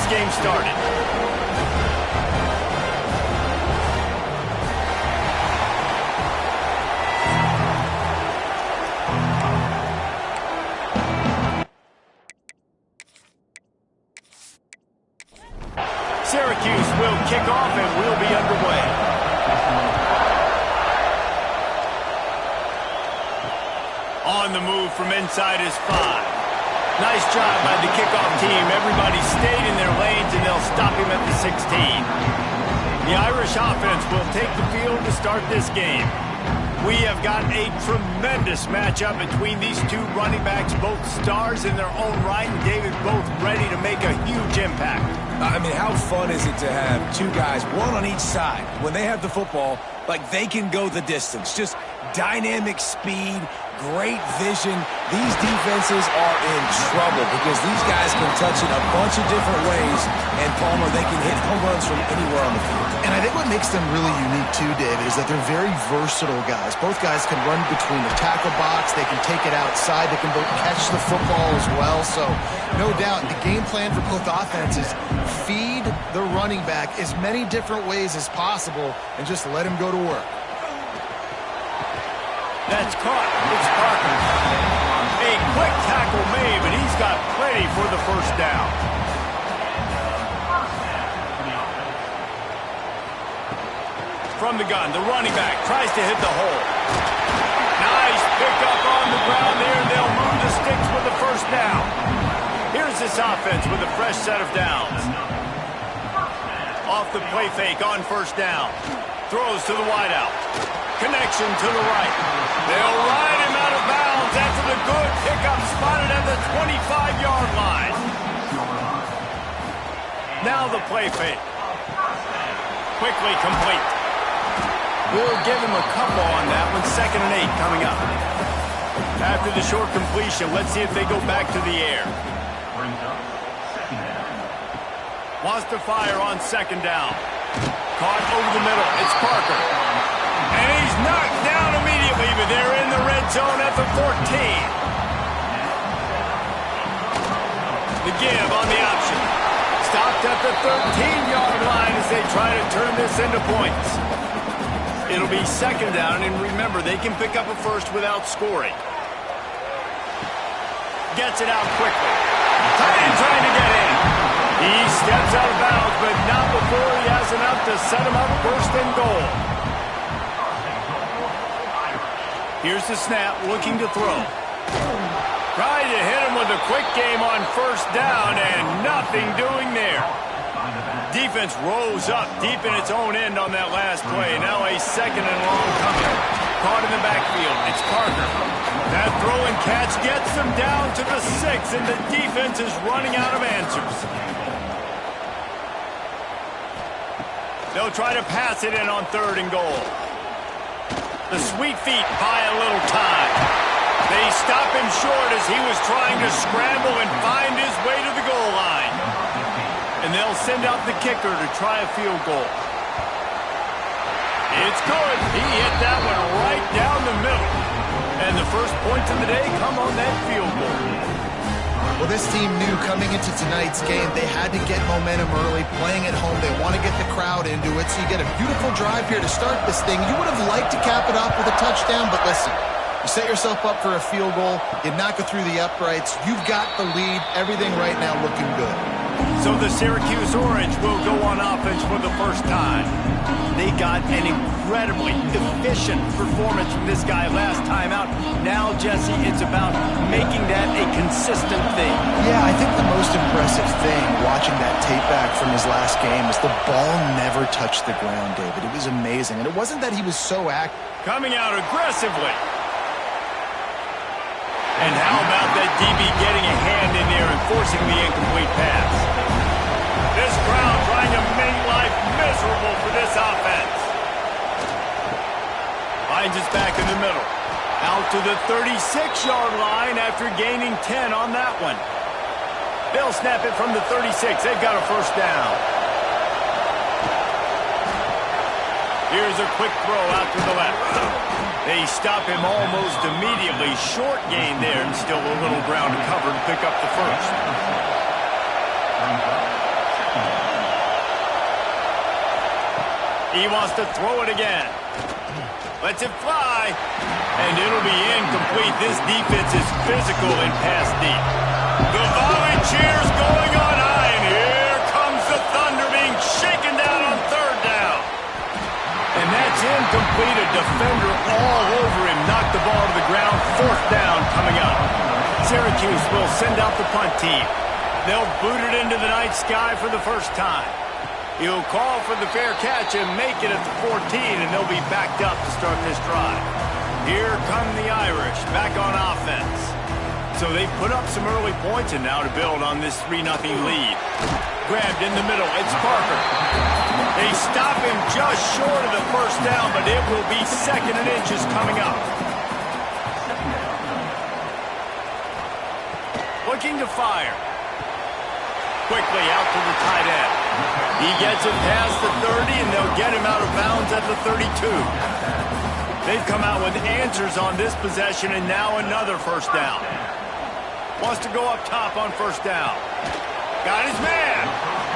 this game started. Syracuse will kick off and we'll be underway. On the move from inside is 5. Nice job by the kickoff team. Everybody stayed in their lanes and they'll stop him at the 16. The Irish offense will take the field to start this game. We have got a tremendous matchup between these two running backs, both stars in their own right, and David, both ready to make a huge impact. I mean, how fun is it to have two guys, one on each side, when they have the football, like they can go the distance. Just dynamic speed, great vision. These defenses are in trouble because these guys can touch it a bunch of different ways, and Palmer, they can hit home runs from anywhere on the field. And I think what makes them really unique too, David, is that they're very versatile guys. Both guys can run between the tackle box, they can take it outside, they can both catch the football as well. So no doubt the game plan for both offenses, feed the running back as many different ways as possible and just let him go to work. That's caught. It's Parker. A quick tackle made, but he's got plenty for the first down. From the gun, the running back tries to hit the hole. Nice pickup on the ground there, and they'll move the sticks with the first down. Here's this offense with a fresh set of downs. Off the play fake on first down. Throws to the wideout. Connection to the right. They'll ride him out of bounds after the good pickup spotted at the 25-yard line. Now the play fake. Quickly complete. We'll give him a couple on that one. 2nd and 8 coming up. After the short completion, let's see if they go back to the air. Wants to fire on 2nd down. Caught over the middle. It's Parker. And he's knocked down immediately, but they're in the red zone at the 14. The give on the option. Stopped at the 13-yard line as they try to turn this into points. It'll be 2nd down, and remember, they can pick up a first without scoring. Gets it out quickly. Tight end trying to get in. He steps out of bounds, but not before he has enough to set him up 1st and goal. Here's the snap, looking to throw. Trying to hit him with a quick game on 1st down, and nothing doing there. Defense rose up deep in its own end on that last play. Now a 2nd and long coming. Caught in the backfield. It's Parker. That throw and catch gets them down to the 6, and the defense is running out of answers. They'll try to pass it in on 3rd and goal. The sweet feet buy a little time. They stop him short as he was trying to scramble and find his way to the goal line. And they'll send out the kicker to try a field goal. It's good. He hit that one right down the middle. And the first points of the day come on that field goal. Well, this team knew coming into tonight's game they had to get momentum early, playing at home. They want to get the crowd into it, so you get a beautiful drive here to start this thing. You would have liked to cap it off with a touchdown, but listen, you set yourself up for a field goal, you knock it through the uprights, you've got the lead, everything right now looking good. So the Syracuse Orange will go on offense for the first time. They got an incredibly efficient performance from this guy last time out. Now, Jesse, it's about making that a consistent thing. Yeah, I think the most impressive thing watching that tape back from his last game is the ball never touched the ground, David. It was amazing. And it wasn't that he was so active. Coming out aggressively. And how about that DB getting a hand in there and forcing the incomplete pass? This crowd trying to make life miserable for this offense. Finds us back in the middle. Out to the 36-yard line after gaining 10 on that one. They'll snap it from the 36. They've got a first down. Here's a quick throw out to the left. They stop him almost immediately. Short gain there, and still a little ground to cover to pick up the first. He wants to throw it again. Lets it fly. And it'll be incomplete. This defense is physical and pass deep. The volley cheers going on high. And here comes the Thunder being shaken down on third down. And that's incomplete. A defender all over him. Knocked the ball to the ground. Fourth down coming up. Syracuse will send out the punt team. They'll boot it into the night sky for the first time. He'll call for the fair catch and make it at the 14, and they'll be backed up to start this drive. Here come the Irish back on offense. So they put up some early points, and now to build on this 3-0 lead. Grabbed in the middle. It's Parker. They stop him just short of the first down, but it will be 2nd and inches coming up. Looking to fire. Quickly out to the tight end. He gets it past the 30, and they'll get him out of bounds at the 32. They've come out with answers on this possession, and now another first down. Wants to go up top on first down. Got his man.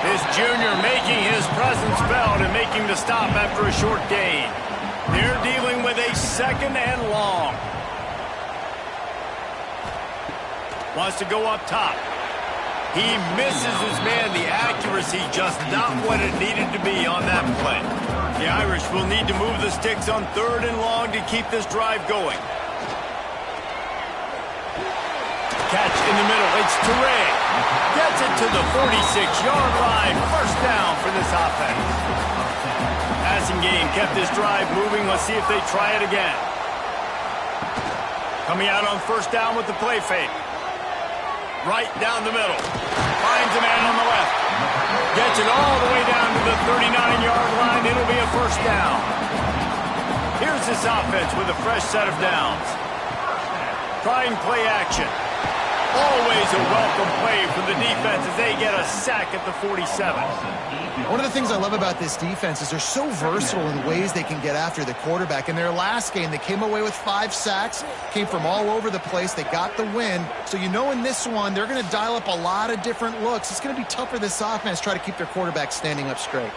This junior making his presence felt and making the stop after a short gain. They're dealing with a 2nd and long. Wants to go up top. He misses his man. The accuracy just not what it needed to be on that play. The Irish will need to move the sticks on 3rd and long to keep this drive going. Catch in the middle. It's Toure. Gets it to the 46-yard line. First down for this offense. Passing game kept this drive moving. Let's see if they try it again. Coming out on first down with the play fake. Right down the middle. Finds a man on the left. Gets it all the way down to the 39-yard line. It'll be a first down. Here's this offense with a fresh set of downs. Trying play action. Always a welcome play for the defense as they get a sack at the 47. One of the things I love about this defense is they're so versatile in ways they can get after the quarterback. In their last game, they came away with 5 sacks, came from all over the place. They got the win. So you know in this one, they're going to dial up a lot of different looks. It's going to be tough for this offense to try to keep their quarterback standing up straight.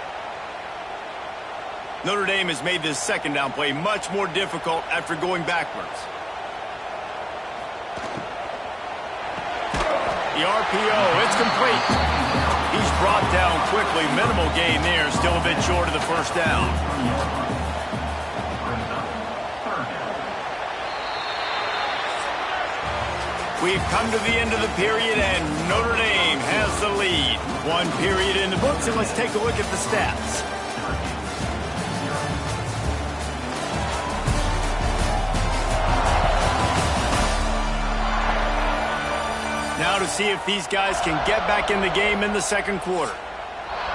Notre Dame has made this 2nd down play much more difficult after going backwards. The RPO, it's complete. He's brought down quickly. Minimal gain there, still a bit short of the first down. We've come to the end of the period, and Notre Dame has the lead. 1 period in the books, and let's take a look at the stats. Now to see if these guys can get back in the game in the 2nd quarter.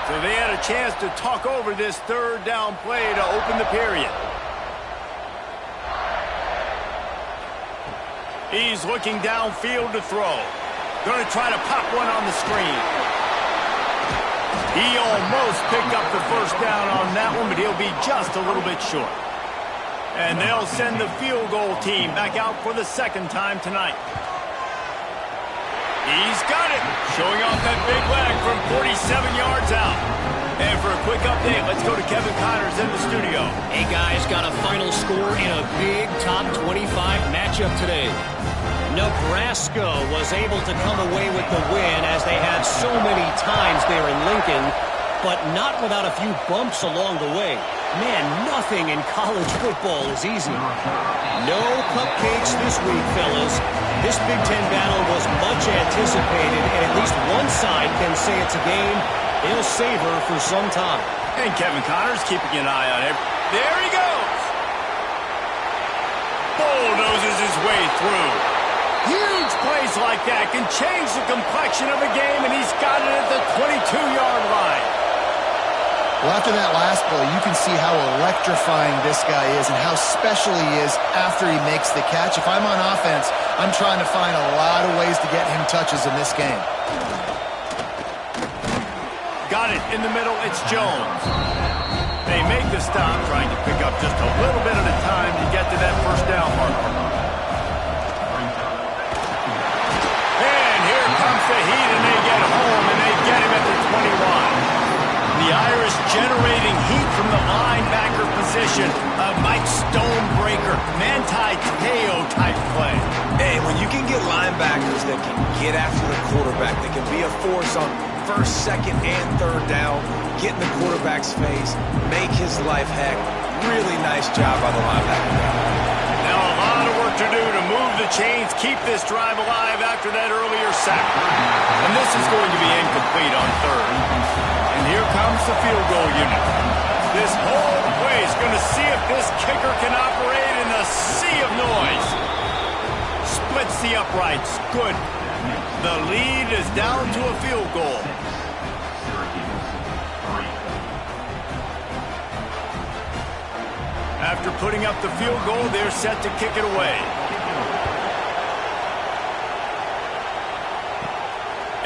So they had a chance to talk over this 3rd down play to open the period. He's looking downfield to throw. Going to try to pop one on the screen. He almost picked up the first down on that one, but he'll be just a little bit short. And they'll send the field goal team back out for the 2nd time tonight. He's got it, showing off that big leg from 47 yards out. And for a quick update, let's go to Kevin Connors in the studio. Hey, guys, got a final score in a big top 25 matchup today. Nebraska was able to come away with the win as they had so many times there in Lincoln, but not without a few bumps along the way. Man, nothing in college football is easy. No cupcakes this week, fellas. This Big Ten battle was much anticipated, and at least one side can say it's a game they'll savor for some time. And Kevin Connors keeping an eye on it. There he goes. Bulldozes his way through. Huge plays like that can change the complexion of a game, and he's got it at the 22-yard line. Well, after that last play, you can see how electrifying this guy is and how special he is after he makes the catch. If I'm on offense, I'm trying to find a lot of ways to get him touches in this game. Got it in the middle. It's Jones. They make the stop, trying to pick up just a little bit at a time to get to that first down marker. And here comes the heat, and they get home, and they get him at the 21. The Irish generating heat from the line that can get after the quarterback, that can be a force on first, second, and third down, get in the quarterback's face, make his life heck. Really nice job by the linebacker. Now a lot of work to do to move the chains, keep this drive alive after that earlier sack. And this is going to be incomplete on third. And here comes the field goal unit. This whole play is going to see if this kicker can operate in the sea of noise. Splits the uprights. Good. The lead is down to a field goal. After putting up the field goal, they're set to kick it away.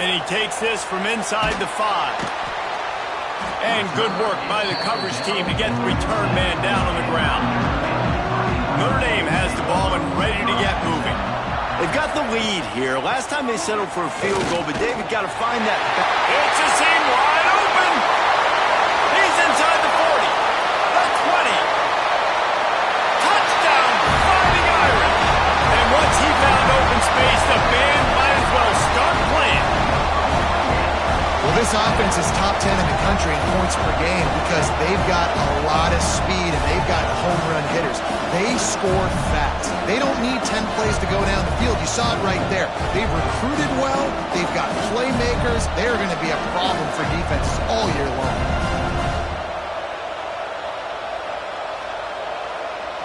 And he takes this from inside the 5. And good work by the coverage team to get the return man down on the ground. Notre Dame has the ball and ready to get moving. They've got the lead here. Last time they settled for a field goal, but David got to find that. It's a seam wide open. He's inside the 40. The 20. Touchdown, Fighting Irish. And once he found open space, the band might as well start playing. Well, this offense is top 10 in the country in points per game because they've got a lot of speed and they've got home run hitters. They score fast. They don't need 10 plays to go down the field. You saw it right there. They've recruited well. They've got playmakers. They're going to be a problem for defenses all year long.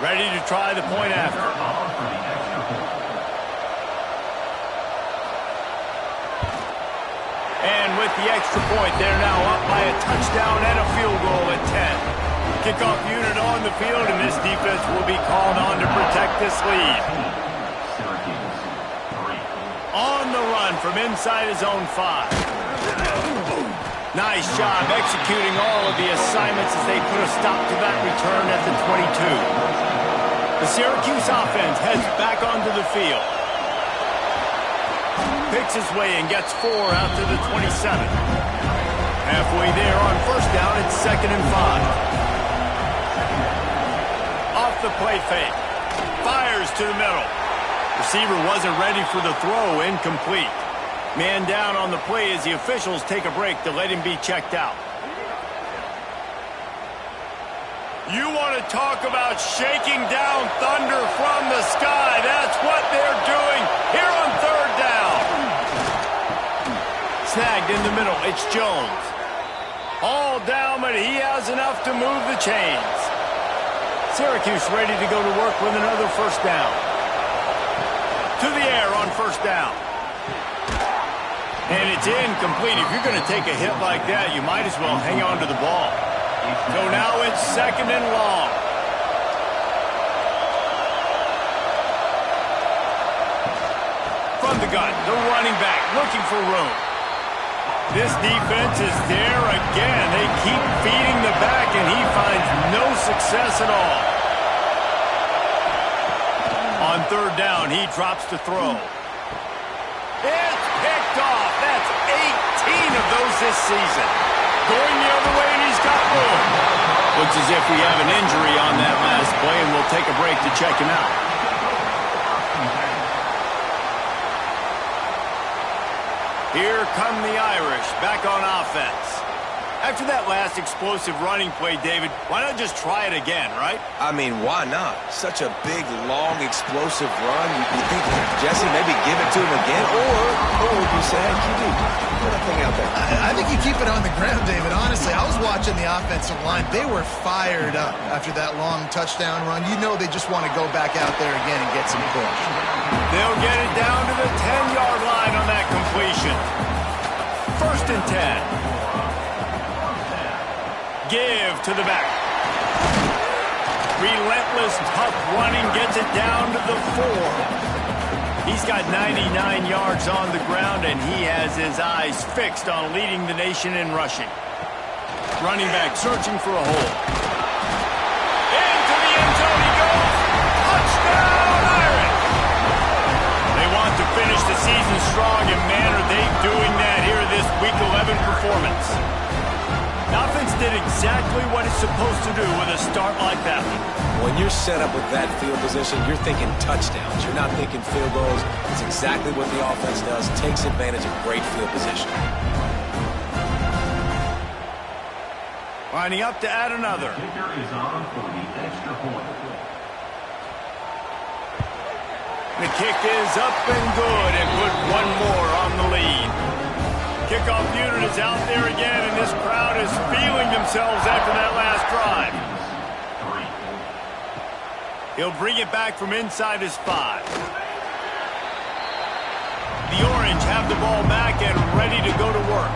Ready to try the point after. And with the extra point, they're now up by a touchdown and a field goal at 10. Kickoff unit on the field, and this defense will be called on to protect this lead. On the run from inside his own 5. Nice job executing all of the assignments as they put a stop to that return at the 22. The Syracuse offense heads back onto the field. Picks his way and gets 4 out to the 27. Halfway there on first down, it's 2nd and 5. Off the play fake. Fires to the middle. Receiver wasn't ready for the throw, incomplete. Man down on the play as the officials take a break to let him be checked out. You want to talk about shaking down thunder from the sky. That's what they're doing here on third down. Snagged in the middle. It's Jones. All down, but he has enough to move the chains. Syracuse ready to go to work with another first down. To the air on first down. And it's incomplete. If you're going to take a hit like that, you might as well hang on to the ball. So now it's 2nd and long. From the gun, the running back looking for room. This defense is there again. They keep feeding the back, and he finds no success at all. On third down, he drops to throw. It's picked off. That's 18 of those this season. Going the other way, and he's got room. Looks as if we have an injury on that last play, and we'll take a break to check him out. Here come the Irish, back on offense. After that last explosive running play, David, why not just try it again, right? I mean, why not? Such a big, long, explosive run. You think, Jesse, maybe give it to him again? Or would you say, hey, QB, put that thing out there? I think you keep it on the ground, David. Honestly, I was watching the offensive line. They were fired up after that long touchdown run. You know they just want to go back out there again and get some push. They'll get it down to the 10-yard line on that completion. 1st and 10. Give to the back. Relentless, tough running gets it down to the 4. He's got 99 yards on the ground, and he has his eyes fixed on leading the nation in rushing. Running back searching for a hole. Into the end zone he goes. Touchdown, Irish! They want to finish the season strong, and man, are they doing that here in this Week 11 performance. Offense did exactly what it's supposed to do with a start like that one. When you're set up with that field position, you're thinking touchdowns. You're not thinking field goals. It's exactly what the offense does. Takes advantage of great field position. Lining up to add another. Kicker is on for the extra point. The kick is up and good, and put one more on the lead. Kickoff unit is out there again, and this crowd is feeling themselves after that last drive. He'll bring it back from inside his 5. The Orange have the ball back and ready to go to work.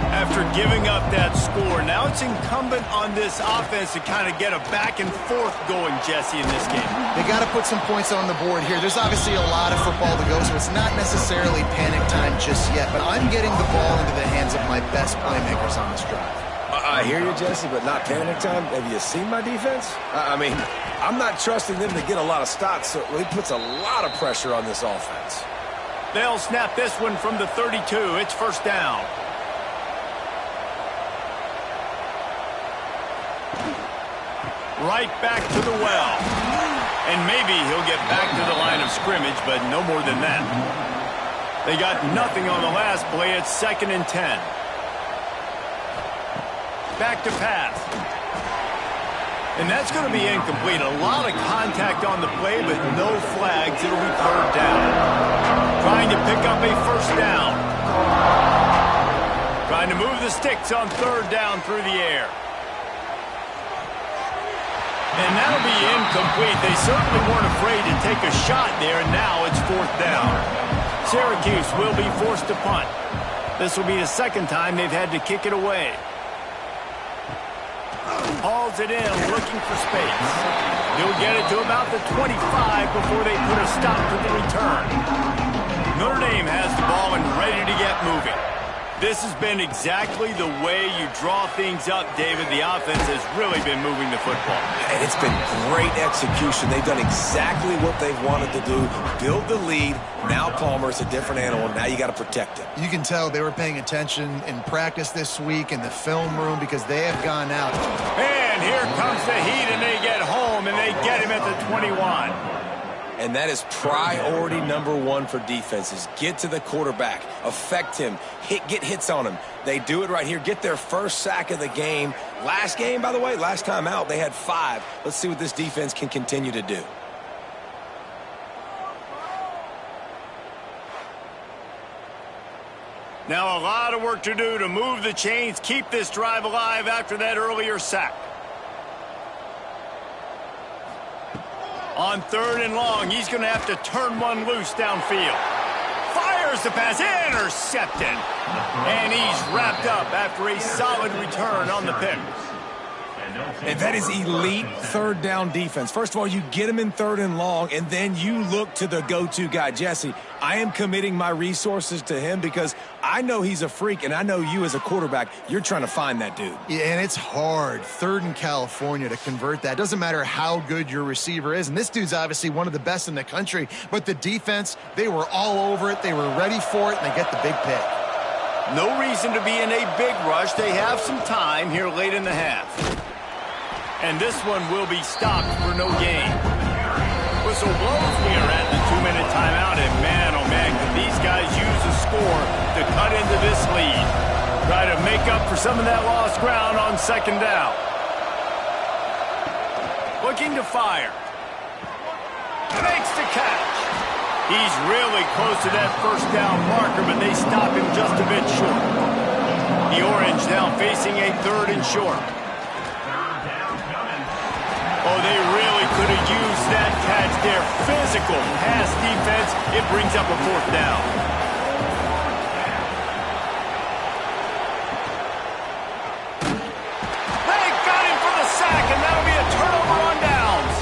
After giving up that score, now it's incumbent on this offense to kind of get a back and forth going, Jesse, in this game. They got to put some points on the board here. There's obviously a lot of football to go, so it's not necessarily panic time just yet, but I'm getting the ball into the hands of my best playmakers on this drive. I hear you, Jesse, but not panic time. Have you seen my defense? I mean, I'm not trusting them to get a lot of stops, so it puts a lot of pressure on this offense. They'll snap this one from the 32. It's first down. Right back to the well. And maybe he'll get back to the line of scrimmage, but no more than that. They got nothing on the last play. It's 2nd and 10. Back to pass. And that's going to be incomplete. A lot of contact on the play, but no flags. It'll be 3rd down. Trying to pick up a first down. Trying to move the sticks on 3rd down through the air. And that'll be incomplete. They certainly weren't afraid to take a shot there, and now it's 4th down. Syracuse will be forced to punt. This will be the 2nd time they've had to kick it away. Hauls it in, looking for space. He'll get it to about the 25 before they put a stop to the return. Notre Dame has the ball and ready to get moving. This has been exactly the way you draw things up, David. The offense has really been moving the football. And it's been great execution. They've done exactly what they've wanted to do. Build the lead. Now Palmer's a different animal. Now you got to protect him. You can tell they were paying attention in practice this week in the film room because they have gone out. And here comes the heat, and they get home, and they get him at the 21. And that is priority number 1 for defenses. Get to the quarterback. Affect him. Get hits on him. They do it right here. Get their first sack of the game. Last game, by the way, last time out, they had 5. Let's see what this defense can continue to do. Now a lot of work to do to move the chains, keep this drive alive after that earlier sack. On 3rd and long, he's going to have to turn one loose downfield. Fires the pass, intercepted. And he's wrapped up after a solid return on the pick. And that is elite 3rd down defense. First of all, you get him in 3rd and long, and then you look to the go-to guy, Jesse. I am committing my resources to him because I know he's a freak, and I know you as a quarterback, you're trying to find that dude. Yeah, and it's hard, 3rd in California, to convert that. Doesn't matter how good your receiver is, and this dude's obviously one of the best in the country, but the defense, they were all over it, they were ready for it, and they get the big pick. No reason to be in a big rush. They have some time here late in the half. And this one will be stopped for no gain. Whistle blows. We are at the 2-minute timeout, and man, oh man, can these guys use a score to cut into this lead. Try to make up for some of that lost ground on 2nd down. Looking to fire. Makes the catch. He's really close to that first down marker, but they stop him just a bit short. The Orange now facing a 3rd and short. Oh, they really could have used that catch there. Physical pass defense. It brings up a 4th down. They got him for the sack, and that'll be a turnover on downs.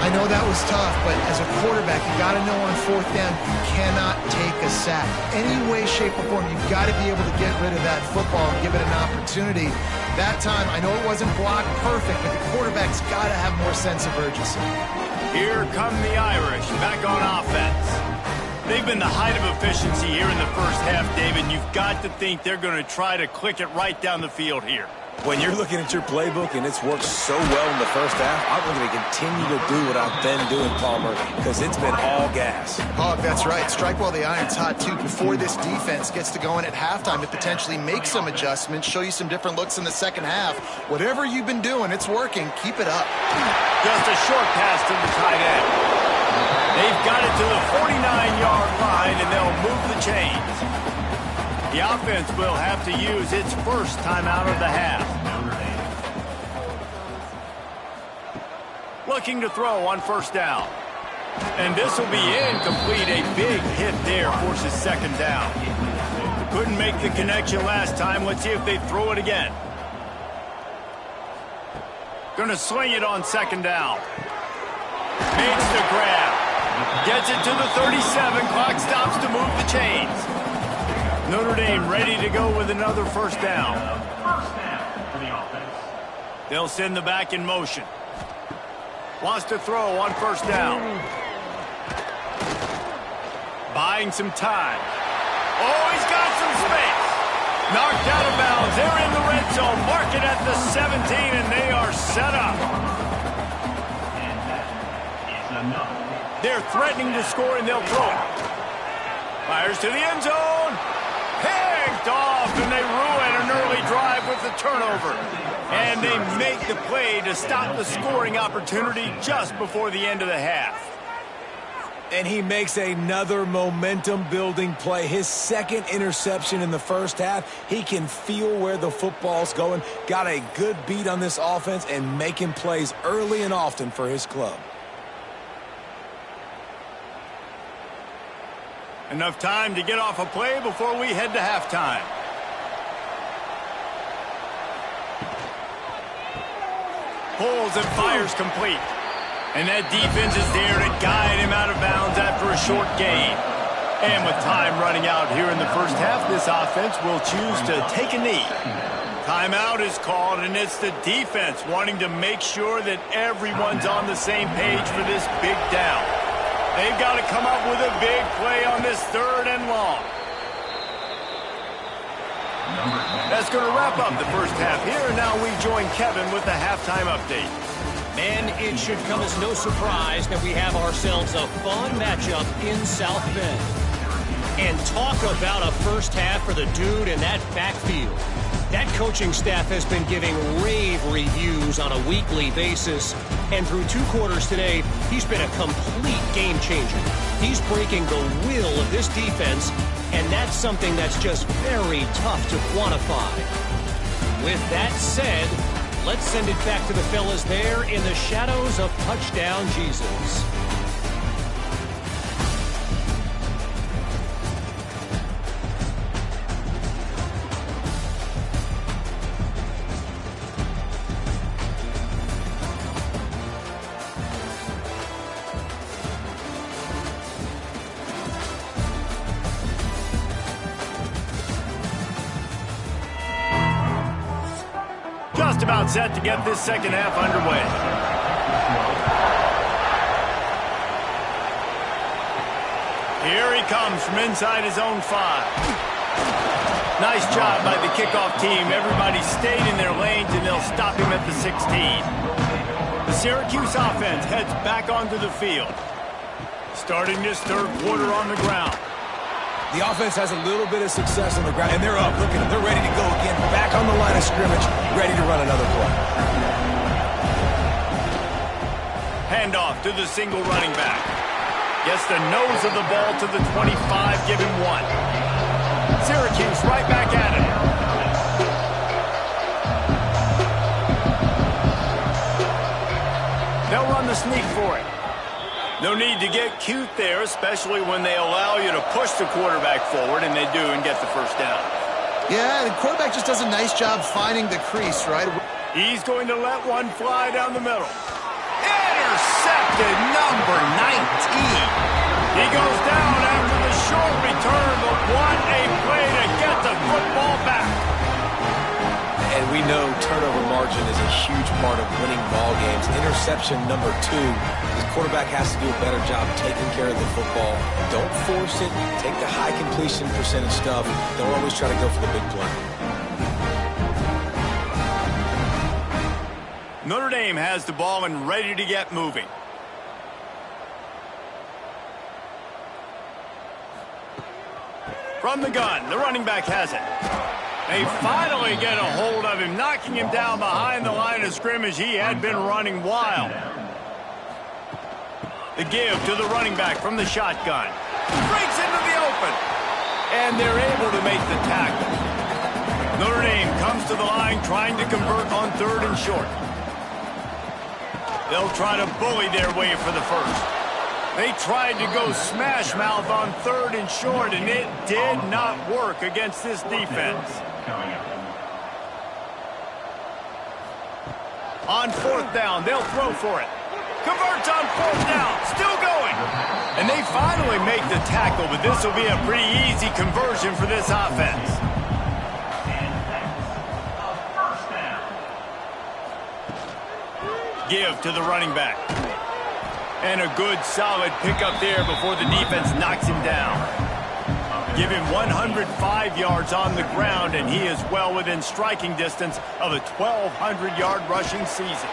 I know that was tough, but as a quarterback, you got to know on 4th down, you cannot take a sack. Any way, shape, or form, you've got to be able to get rid of that football and give it an opportunity. That time, I know it wasn't blocked perfect, but the quarterback's got to have more sense of urgency. Here come the Irish, back on offense. They've been the height of efficiency here in the first half, David. You've got to think they're going to try to click it right down the field here. When you're looking at your playbook and it's worked so well in the first half, I'm going to continue to do what I've been doing, Palmer, because it's been all gas. Hog, that's right. Strike while the iron's hot, too, before this defense gets to going at halftime to potentially make some adjustments, show you some different looks in the second half. Whatever you've been doing, it's working. Keep it up. Just a short pass to the tight end. They've got it to the 49-yard line, and they'll move the chains. The offense will have to use its first timeout of the half. Looking to throw on first down. And this will be incomplete. A big hit there forces second down. Couldn't make the connection last time. Let's see if they throw it again. Gonna swing it on second down. Makes the grab. Gets it to the 37. Clock stops to move the chains. Notre Dame ready to go with another first down. They'll send the back in motion. Wants to throw on first down. Buying some time. Oh, he's got some space. Knocked out of bounds. They're in the red zone. Mark it at the 17, and they are set up. They're threatening to score, and they'll throw it. Fires to the end zone. Picked off, and they ruin an early drive with the turnover. And they make the play to stop the scoring opportunity just before the end of the half. And he makes another momentum-building play. His second interception in the first half. He can feel where the football's going. Got a good beat on this offense and making plays early and often for his club. Enough time to get off a play before we head to halftime. Pulls and fires complete. And that defense is there to guide him out of bounds after a short gain. And with time running out here in the first half, this offense will choose to take a knee. Timeout is called, and it's the defense wanting to make sure that everyone's on the same page for this big down. They've got to come up with a big play on this third and long. That's going to wrap up the first half here, and now we join Kevin with the halftime update. And it should come as no surprise that we have ourselves a fun matchup in South Bend. And talk about a first half for the dude in that backfield. That coaching staff has been giving rave reviews on a weekly basis. And through 2 quarters today, he's been a complete game changer. He's breaking the will of this defense, and that's something that's just very tough to quantify. With that said, let's send it back to the fellas there in the shadows of Touchdown Jesus. Just about set to get this second half underway. Here he comes from inside his own 5. Nice job by the kickoff team. Everybody stayed in their lanes, and they'll stop him at the 16. The Syracuse offense heads back onto the field. Starting this third quarter on the ground. The offense has a little bit of success on the ground, and they're up. Look at them. They're ready to go again. Back on the line of scrimmage, ready to run another play. Handoff to the single running back. Gets the nose of the ball to the 25, give him 1. Syracuse right back at it. They'll run the sneak for it. No need to get cute there, especially when they allow you to push the quarterback forward, and they do, and get the first down. Yeah, the quarterback just does a nice job finding the crease, right? He's going to let one fly down the middle. Intercepted, number 19. He goes down after the short return, but what a play to get the football back. And we know turnover margin is a huge part of winning ball games. Interception number 2. The quarterback has to do a better job taking care of the football. Don't force it. Take the high completion percentage stuff. Don't always try to go for the big play. Dame has the ball and ready to get moving. From the gun, the running back has it. They finally get a hold of him, knocking him down behind the line of scrimmage. He had been running wild. The give to the running back from the shotgun. Breaks into the open. And they're able to make the tackle. Notre Dame comes to the line trying to convert on 3rd and short. They'll try to bully their way for the first. They tried to go smash mouth on 3rd and short, and it did not work against this defense. On 4th down, they'll throw for it. Converts on 4th down, still going. And they finally make the tackle, but this will be a pretty easy conversion for this offense. Give to the running back. And a good solid pickup there before the defense knocks him down. Give him 105 yards on the ground, and he is well within striking distance of a 1,200-yard rushing season.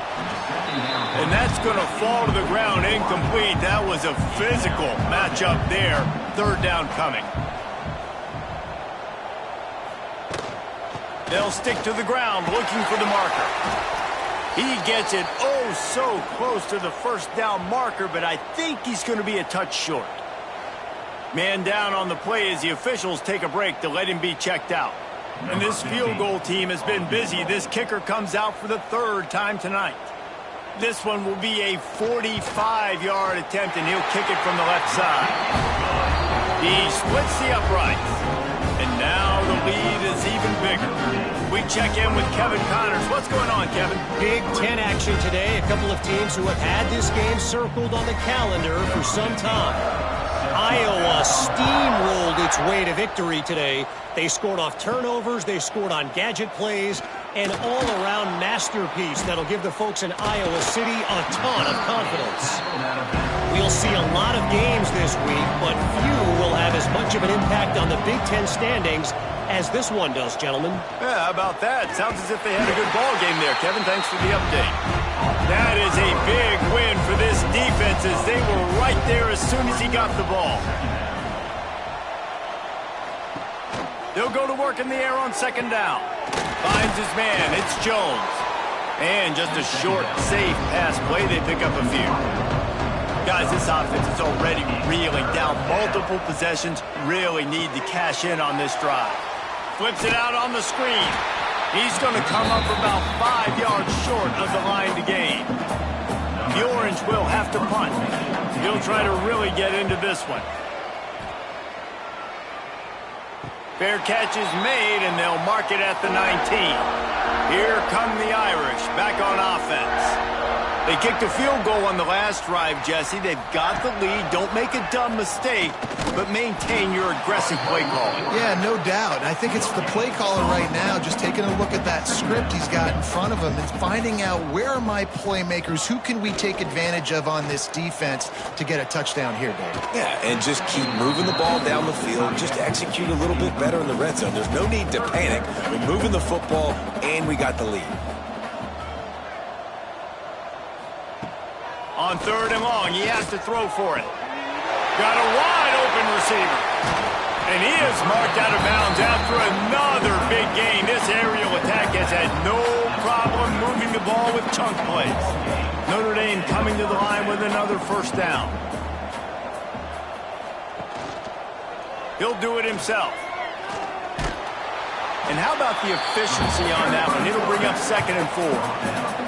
And that's going to fall to the ground incomplete. That was a physical matchup there. 3rd down coming. They'll stick to the ground looking for the marker. He gets it oh so close to the 1st down marker, but I think he's going to be a touch short. Man down on the play as the officials take a break to let him be checked out. And this field goal team has been busy. This kicker comes out for the 3rd time tonight. This one will be a 45-yard attempt, and he'll kick it from the left side. He splits the uprights. And now the lead is even bigger. We check in with Kevin Connors. What's going on, Kevin? Big Ten action today. A couple of teams who have had this game circled on the calendar for some time. Iowa steamrolled its way to victory today. They scored off turnovers, they scored on gadget plays, an all-around masterpiece that'll give the folks in Iowa City a ton of confidence. We'll see a lot of games this week, but few will have as much of an impact on the Big Ten standings as this one does, gentlemen. Yeah, how about that? Sounds as if they had a good ball game there, Kevin. Thanks for the update. That is a big win for this defense as they were right there as soon as he got the ball. They'll go to work in the air on 2nd down. Finds his man. It's Jones. And just a short, safe pass play. They pick up a few. Guys, this offense is already reeling down multiple possessions. Really need to cash in on this drive. Flips it out on the screen. He's going to come up about 5 yards short of the line to gain. The Orange will have to punt. He'll try to really get into this one. Fair catch is made, and they'll mark it at the 19. Here come the Irish back on offense. They kicked a field goal on the last drive, Jesse. They've got the lead. Don't make a dumb mistake, but maintain your aggressive play calling. Yeah, no doubt. I think it's the play caller right now just taking a look at that script he's got in front of him and finding out where are my playmakers, who can we take advantage of on this defense to get a touchdown here, Dave. Yeah, and just keep moving the ball down the field. Just execute a little bit better in the red zone. There's no need to panic. We're moving the football, and we got the lead. On 3rd and long, he has to throw for it. Got a wide open receiver. And he is marked out of bounds after another big gain. This aerial attack has had no problem moving the ball with chunk plays. Notre Dame coming to the line with another 1st down. He'll do it himself. And how about the efficiency on that one? It'll bring up 2nd and 4.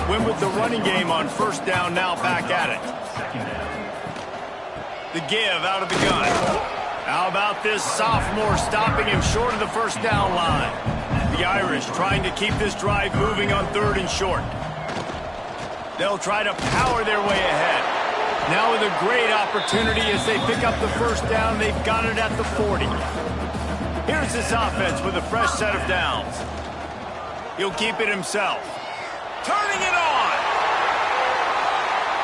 Win with the running game on 1st down, now back at it. The give out of the gun. How about this sophomore stopping him short of the 1st down line? The Irish trying to keep this drive moving on 3rd and short. They'll try to power their way ahead. Now with a great opportunity as they pick up the 1st down, they've got it at the 40. Here's this offense with a fresh set of downs. He'll keep it himself. Turning it on.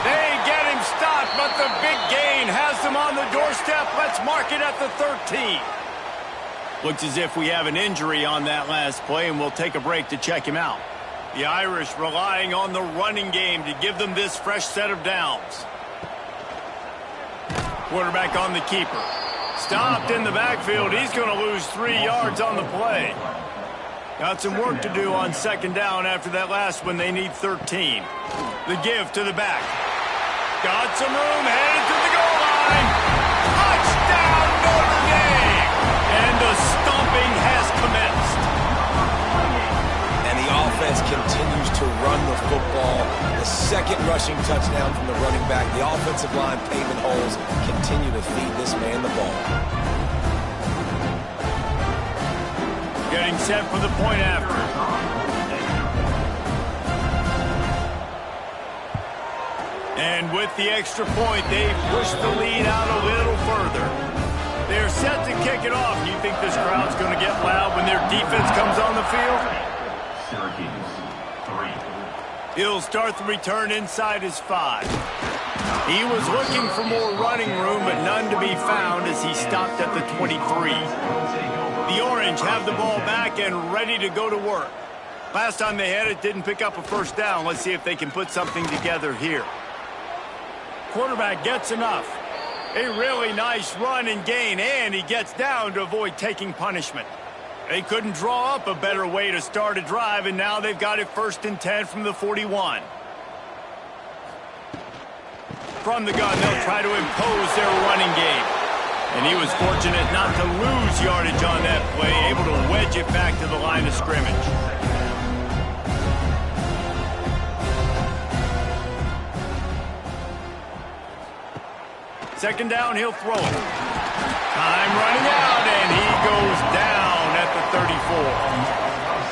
They get him stopped, but the big gain has them on the doorstep. Let's mark it at the 13. Looks as if we have an injury on that last play, and we'll take a break to check him out. The Irish relying on the running game to give them this fresh set of downs. Quarterback on the keeper. Stopped in the backfield. He's going to lose 3 yards on the play. Got some work to do on second down after that last one. They need 13. The give to the back. Got some room, headed to the goal line. Touchdown, Notre Dame! And the stomping has commenced. And the offense continues to run the football. The second rushing touchdown from the running back. The offensive line paving holes. Continue to feed this man the ball. Getting set for the point after. And with the extra point, they push the lead out a little further. They're set to kick it off. You think this crowd's going to get loud when their defense comes on the field? Syracuse, 3. He'll start the return inside his 5. He was looking for more running room, but none to be found as he stopped at the 23. The Orange have the ball back and ready to go to work. Last time they had it, didn't pick up a first down. Let's see if they can put something together here. Quarterback gets enough. A really nice run and gain, and he gets down to avoid taking punishment. They couldn't draw up a better way to start a drive, and now they've got it 1st and 10 from the 41. From the gun, they'll try to impose their running game. And he was fortunate not to lose yardage on that play, able to wedge it back to the line of scrimmage. Second down, he'll throw it. Time running out, and he goes down at the 34.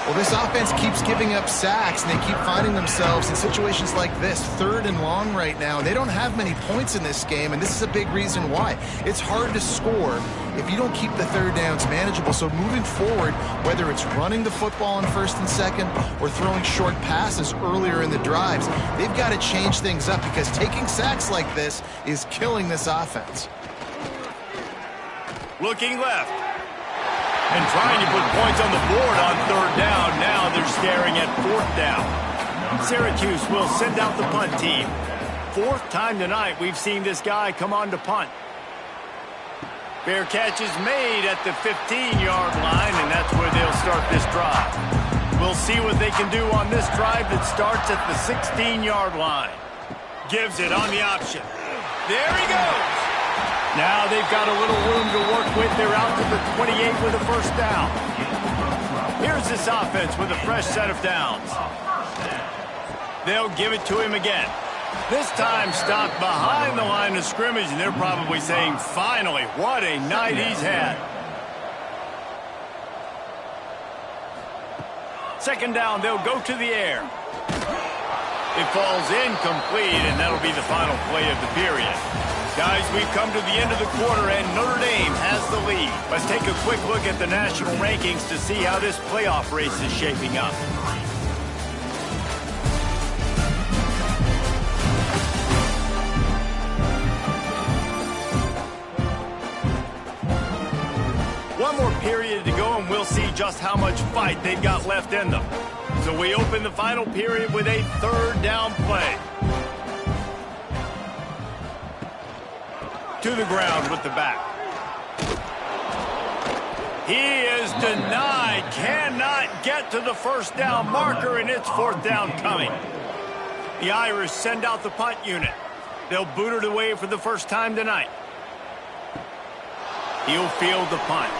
Well, this offense keeps giving up sacks, and they keep finding themselves in situations like this, 3rd and long right now. They don't have many points in this game, and this is a big reason why. It's hard to score if you don't keep the 3rd downs manageable. So moving forward, whether it's running the football on 1st and 2nd or throwing short passes earlier in the drives, they've got to change things up because taking sacks like this is killing this offense. Looking left. And trying to put points on the board on 3rd down. Now they're staring at 4th down. Syracuse will send out the punt team. 4th time tonight we've seen this guy come on to punt. Fair catch is made at the 15-yard line, and that's where they'll start this drive. We'll see what they can do on this drive that starts at the 16-yard line. Gives it on the option. There he goes. Now they've got a little room to work with. They're out to the 28 with a first down. Here's this offense with a fresh set of downs. They'll give it to him again. This time stopped behind the line of scrimmage, and they're probably saying, finally, what a night he's had. Second down, they'll go to the air. It falls incomplete, and that'll be the final play of the period. Guys, we've come to the end of the quarter, and Notre Dame has the lead. Let's take a quick look at the national rankings to see how this playoff race is shaping up. One more period to go, and we'll see just how much fight they've got left in them. So we open the final period with a 3rd down play. To the ground with the back. He is denied. Cannot get to the first down marker, and it's 4th down coming. The Irish send out the punt unit. They'll boot it away for the first time tonight. He'll field the punt.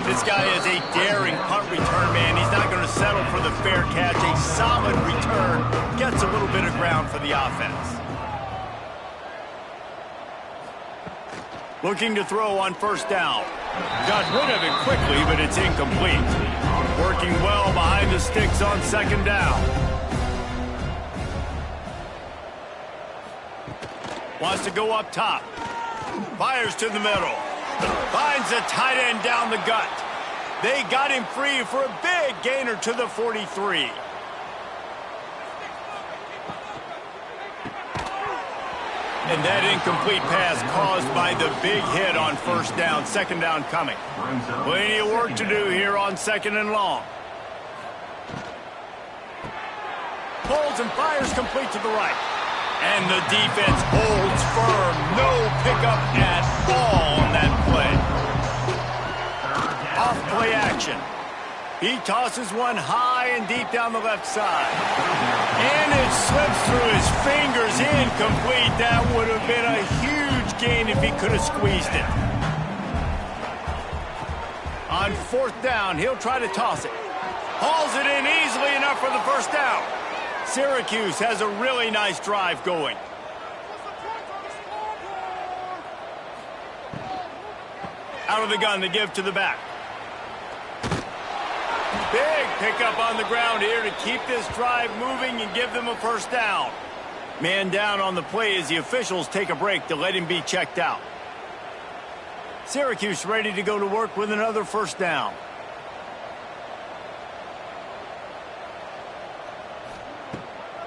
This guy is a daring punt return man. He's not going to settle for the fair catch. A solid return. Gets a little bit of ground for the offense. Looking to throw on first down. Got rid of it quickly, but it's incomplete. Working well behind the sticks on second down. Wants to go up top. Fires to the middle. Finds the tight end down the gut. They got him free for a big gainer to the 43. And that incomplete pass caused by the big hit on first down. Second down coming. Plenty of work to do here on 2nd and long. Pulls and fires complete to the right. And the defense holds firm. No pickup at all on that play. Off play action. He tosses one high and deep down the left side. And it slips through his fingers, incomplete. That would have been a huge gain if he could have squeezed it. On 4th down, he'll try to toss it. Hauls it in easily enough for the first down. Syracuse has a really nice drive going. Out of the gun to give to the back. Big pickup on the ground here to keep this drive moving and give them a first down. Man down on the play as the officials take a break to let him be checked out. Syracuse ready to go to work with another first down.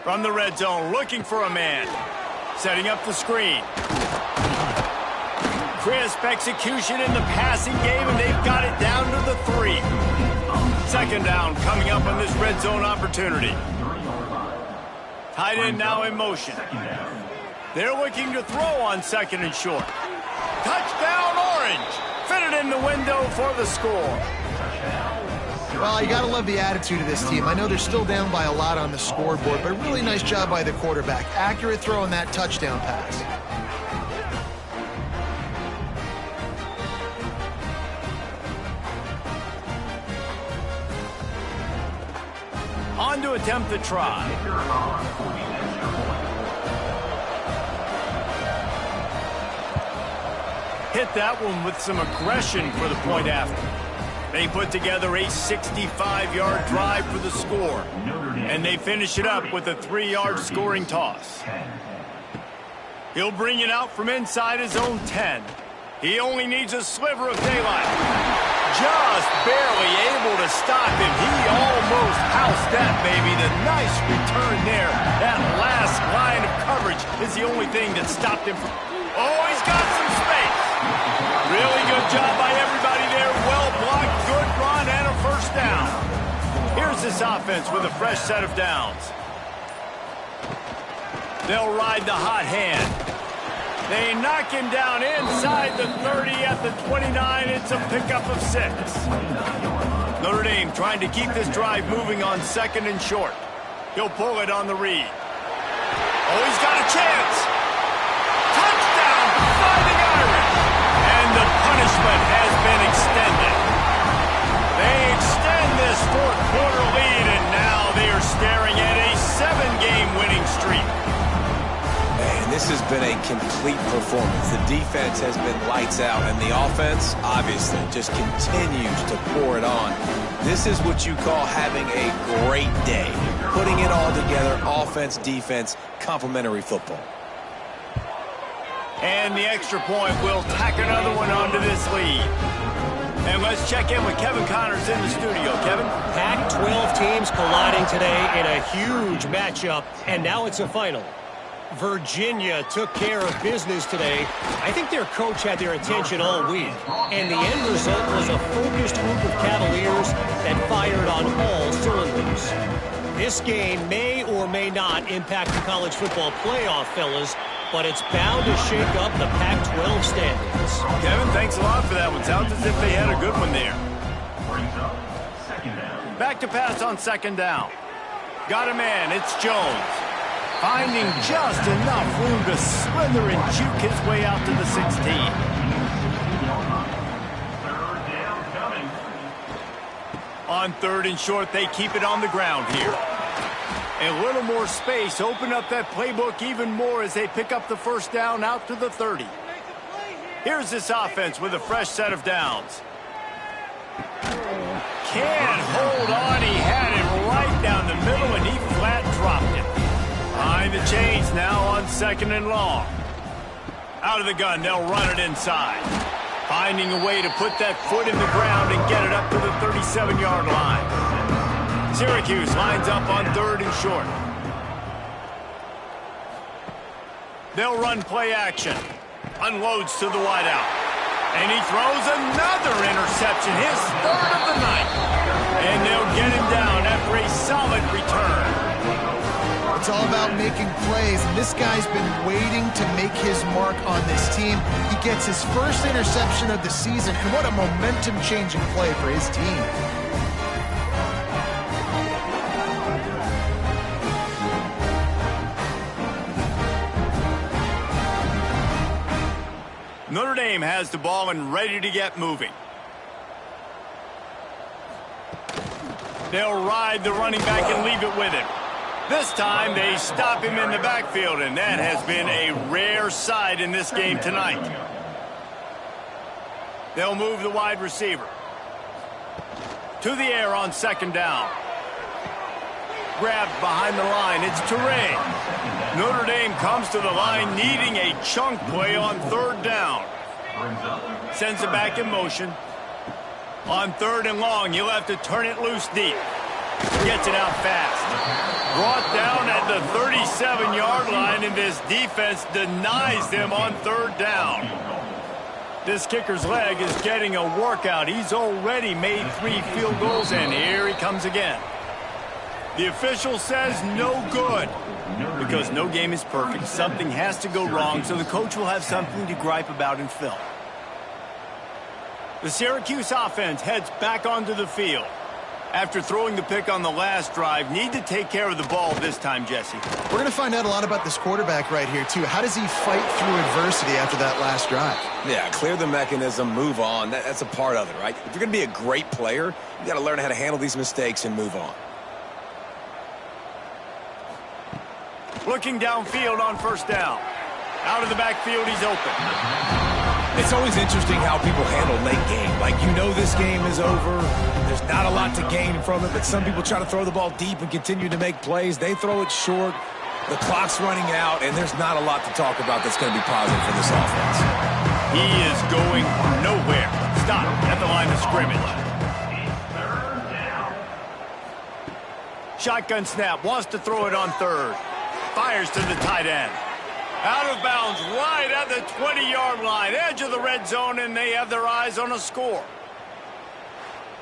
From the red zone, looking for a man. Setting up the screen. Crisp execution in the passing game, and they've got it down to the 3. 2nd down coming up on this red zone opportunity. Tight end now in motion. They're looking to throw on 2nd and short. Touchdown Orange! Fitted in the window for the score. Well, you got to love the attitude of this team. I know they're still down by a lot on the scoreboard, but really nice job by the quarterback. Accurate throw on that touchdown pass. On to attempt the try. Hit that one with some aggression for the point after. They put together a 65-yard drive for the score, and they finish it up with a 3-yard scoring toss. He'll bring it out from inside his own 10. He only needs a sliver of daylight. Just barely able to stop him. He almost housed that baby. The nice return there. That last line of coverage is the only thing that stopped him from... Oh, he's got some space. Really good job by everybody there. Well blocked, good run, and a first down. Here's this offense with a fresh set of downs. They'll ride the hot hand. They knock him down inside the 30 at the 29. It's a pickup of 6. Notre Dame trying to keep this drive moving on 2nd and short. He'll pull it on the read. Oh, he's got a chance. Touchdown, Fighting Irish. And the punishment has been extended. They extend this 4th quarter lead, and now they are staring at a 7-game winning streak. Man, this has been a complete performance. The defense has been lights out, and the offense, obviously, just continues to pour it on. This is what you call having a great day. Putting it all together, offense, defense, complementary football. And the extra point will tack another one onto this lead. And let's check in with Kevin Connors in the studio. Kevin? Pac-12 teams colliding today in a huge matchup, and now it's a final. Virginia took care of business today. I think their coach had their attention all week, and the end result was a focused group of Cavaliers that fired on all cylinders. This game may or may not impact the college football playoff, fellas, but it's bound to shake up the Pac-12 standings. Kevin, thanks a lot for that one. Sounds as if they had a good one there. Back to pass on 2nd down. Got a man, it's Jones. Finding just enough room to slither and juke his way out to the 16. On 3rd and short, they keep it on the ground here. A little more space, open up that playbook even more as they pick up the first down out to the 30. Here's this offense with a fresh set of downs. Can't hold on, he had it right down the middle and he flat dropped it. Behind the chains now on 2nd and long. Out of the gun, they'll run it inside. Finding a way to put that foot in the ground and get it up to the 37-yard line. Syracuse lines up on 3rd and short. They'll run play action. Unloads to the wideout. And he throws another interception, his 3rd of the night. And they'll get him down after a solid return. It's all about making plays, and this guy's been waiting to make his mark on this team. He gets his first interception of the season, and what a momentum-changing play for his team. Notre Dame has the ball and ready to get moving. They'll ride the running back and leave it with him. This time they stop him in the backfield, and that has been a rare sight in this game tonight. They'll move the wide receiver to the air on second down. Grabbed behind the line. It's Toure. Notre Dame comes to the line needing a chunk play on third down. Sends it back in motion. On third and long, you'll have to turn it loose deep. Gets it out fast. Brought down at the 37-yard line, and this defense denies them on third down. This kicker's leg is getting a workout. He's already made 3 field goals, and here he comes again. The official says no good. Because no game is perfect, something has to go wrong, so the coach will have something to gripe about in film. The Syracuse offense heads back onto the field. After throwing the pick on the last drive, need to take care of the ball this time, Jesse. We're going to find out a lot about this quarterback right here, too. How does he fight through adversity after that last drive? Yeah, clear the mechanism, move on. That's a part of it, right? If you're going to be a great player, you got to learn how to handle these mistakes and move on. Looking downfield on first down. Out of the backfield, he's open. It's always interesting how people handle late game. Like, you know this game is over. There's not a lot to gain from it, but some people try to throw the ball deep and continue to make plays. They throw it short. The clock's running out, and there's not a lot to talk about that's going to be positive for this offense. He is going nowhere. Stop at the line of scrimmage. Shotgun snap. Wants to throw it on third. Fires to the tight end. Out of bounds right at the 20-yard line. Edge of the red zone, and they have their eyes on a score.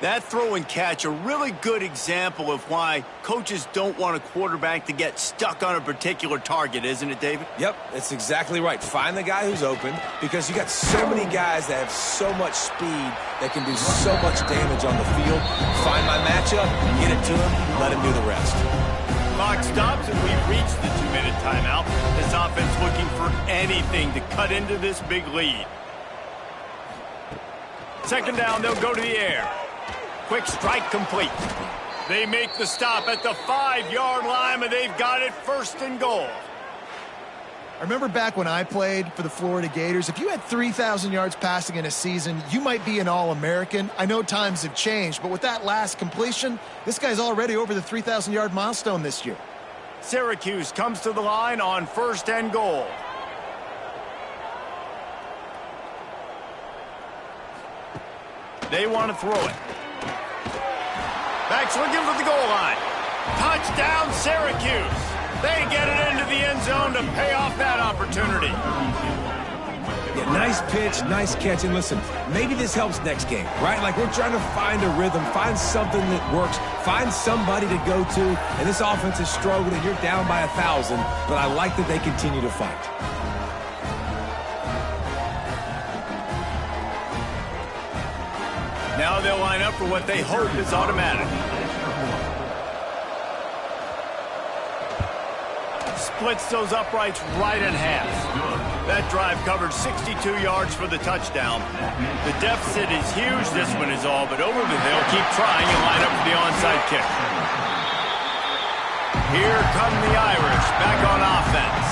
That throw and catch, a really good example of why coaches don't want a quarterback to get stuck on a particular target, isn't it, David? Yep, that's exactly right. Find the guy who's open, because you got so many guys that have so much speed that can do so much damage on the field. Find my matchup, get it to him, let him do the rest. Clock stops, and we've reached the 2-minute timeout. This offense looking for anything to cut into this big lead. Second down, they'll go to the air. Quick strike complete. They make the stop at the 5-yard line, but they've got it first and goal. I remember back when I played for the Florida Gators, if you had 3,000 yards passing in a season, you might be an All-American. I know times have changed, but with that last completion, this guy's already over the 3,000-yard milestone this year. Syracuse comes to the line on first and goal. They want to throw it. Back's looking for the goal line. Touchdown, Syracuse. They get it into the end zone to pay off that opportunity. Yeah, nice pitch, nice catch. And listen, maybe this helps next game, right? Like, we're trying to find a rhythm, find something that works, find somebody to go to. And this offense is struggling. You're down by 1,000, but I like that they continue to fight. Now they'll line up for what they hope is automatic. Splits those uprights right in half. That drive covered 62 yards for the touchdown. The deficit is huge. This one is all but over, but they'll keep trying and line up for the onside kick. Here come the Irish back on offense.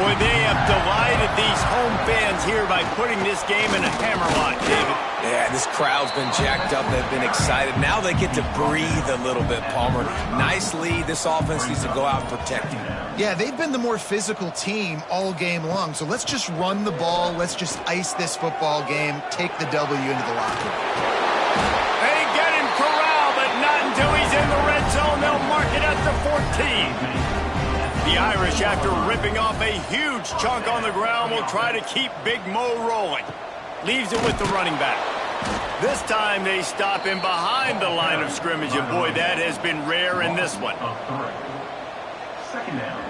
Boy, they have delighted these home fans here by putting this game in a hammerlock, David. Yeah, this crowd's been jacked up. They've been excited. Now they get to breathe a little bit, Palmer. Nice lead. This offense needs to go out and protect it. Yeah, they've been the more physical team all game long. So let's just run the ball. Let's just ice this football game. Take the W into the locker room. They get him corralled, but not until he's in the red zone. They'll mark it at the 14. The Irish, after ripping off a huge chunk on the ground, will try to keep Big Mo rolling. Leaves it with the running back. This time they stop him behind the line of scrimmage, and boy, that has been rare in this one. Second down.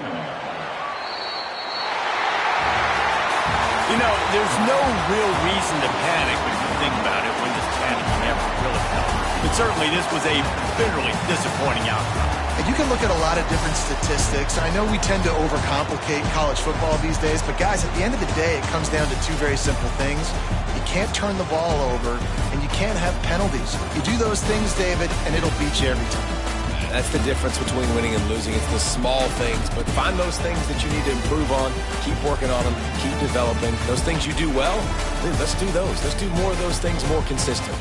You know, there's no real reason to panic when you think about it, when this panic never really helps. But certainly this was a bitterly disappointing outcome. And you can look at a lot of different statistics. I know we tend to overcomplicate college football these days, but guys, at the end of the day, it comes down to two very simple things. You can't turn the ball over, and you can't have penalties. You do those things, David, and it'll beat you every time. That's the difference between winning and losing. It's the small things, but find those things that you need to improve on. Keep working on them. Keep developing. Those things you do well, let's do those. Let's do more of those things more consistent.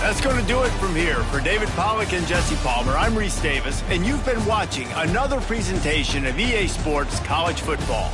That's going to do it from here. For David Pollack and Jesse Palmer, I'm Reese Davis, and you've been watching another presentation of EA Sports College Football.